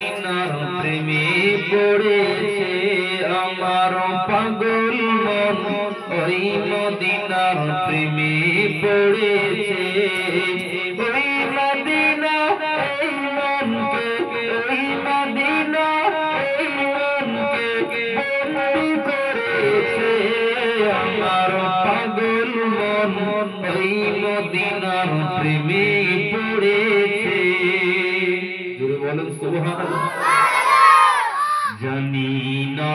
মদিনার প্রেমে পড়েছে আমার পাগল মন, ওই মদিনার প্রেমে পড়েছে। ওই মদিনা এই মনকে, ওই মদিনা এই মনকে বন্দী করেছে আমার পাগল মন, ওই মদিনার প্রেমে পড়েছে। জোরে বলেন সুবহানাল্লাহ। জানি না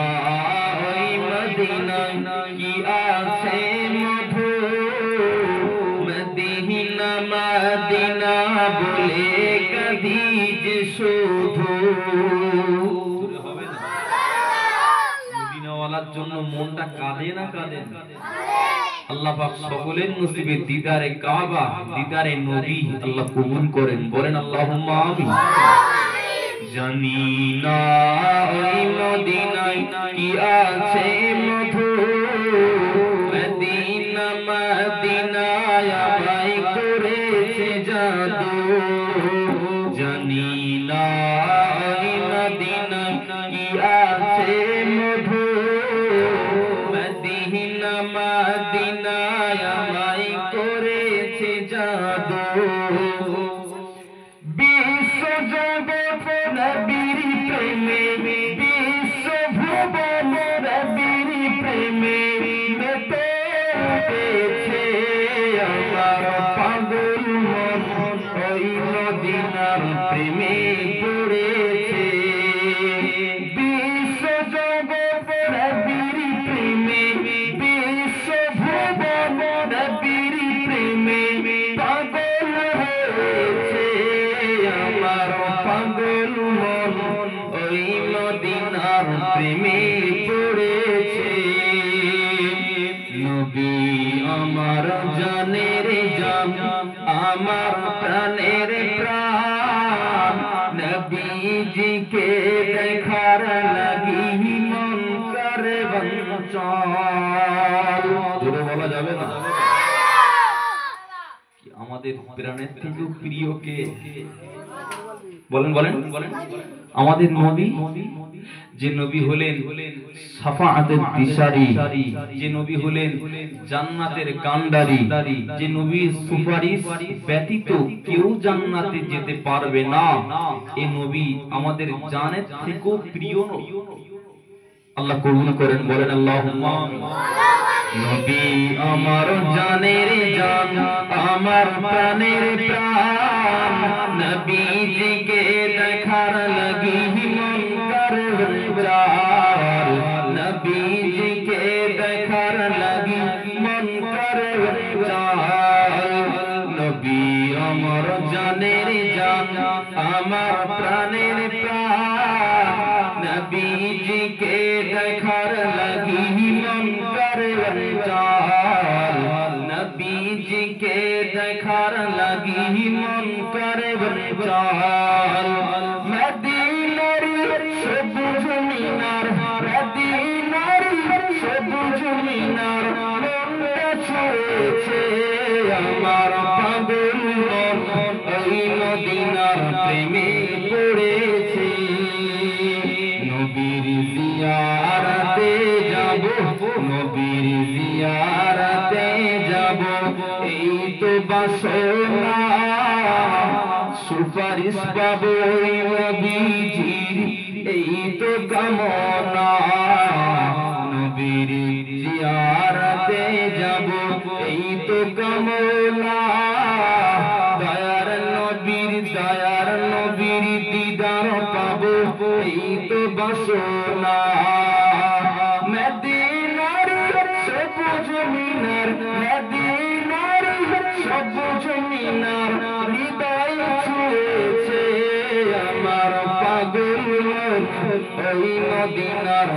ওই মদিনায় কি আছে মধু, মদিনা মদিনা বলে কাঁদি যে শুধু। মদিনাওয়ালার জন্য মনটা কাঁদে না কাঁদে না? আল্লাহ পাক সকলের নসিবে দিদারে কাবা, দিদারে নবী আল্লাহ কবুল করেন, বলেন আল্লাহুম্মা আমিন। জানি না ওই মদিনায় কি আছে মধু, মদিনা মদিনায় আমায় করেছে জাদু। জানি না ওই মদিনায় কি আছে মধু, মদিনা মদিনায় আমায় করেছে জাদু। বিশ্ব জগৎ নবীর প্রেমে, বিশ্ব ভুবন নবীর প্রেমে মেতে উঠেছে আমার পাগল মন, ওই মদিনার প্রেমে পড়েছে। বিশ্ব জগৎ নবীর প্রেমে, বিশ্ব ভুবন নবীর প্রেমে পাগল হয়েছে আমার পাগল মন, ওই মদিনার প্রেমে পড়েছে। নবী আমার জানের জান, আমার প্রাণের প্রাণ, নবীজিকে দেখার লাগি মন করে বঞ্চল। জোরে বলা যাবে না? আমাদের প্রাণের থেকেও প্রিয় কে? বলেন বলেন বলেন। আমাদের নবী, যে নবী হলেন শাফাআতের দিশারি, যে নবী হলেন জান্নাতের কান্ডারি, যে নবীর সুপারিশ ব্যতীত কেউ জান্নাতে যেতে পারবে না, এই নবী আমাদের জানের থেকেও প্রিয়। আল্লাহ কবুল করেন, বলেন আল্লাহুম্মা। নবী আমার জানের জান, আমার প্রাণের প্রাণ, নবীজিকে দেখার লাগি মন করে বেজার, নবীজিকে দেখার লাগি মন করে বেজার। নবী আমার জানের জান, আমার প্রাণের প্রাণ, নবীজিকে দেখার লাগি মন করে বেজার, নবীজিকে দেখার লাগি মন করে বেজার। মদিনার সবুজ মিনার, মদিনার সবুজ মিনার মনটা ছুঁয়েছে আমার পাগল মন, ওই মদিনার প্রেমে পড়েছে। নবীর জিয়ারতে যাব, নবীর জিয়ারতে যাব, এই তো বাসনা, সুপারিশ পাবো ওই নবীজির, এই তো কামনা। নবীর জিয়ারতে যাব, এই তো কামনা, দয়ার নবীর দিদার পাবো, এই তো বাসনা। মদিনার সবুজ মিনার, মদিনার সবুজ মিনার হৃদয় ছুঁয়েছে আমার পাগল মন, ওই মদিনার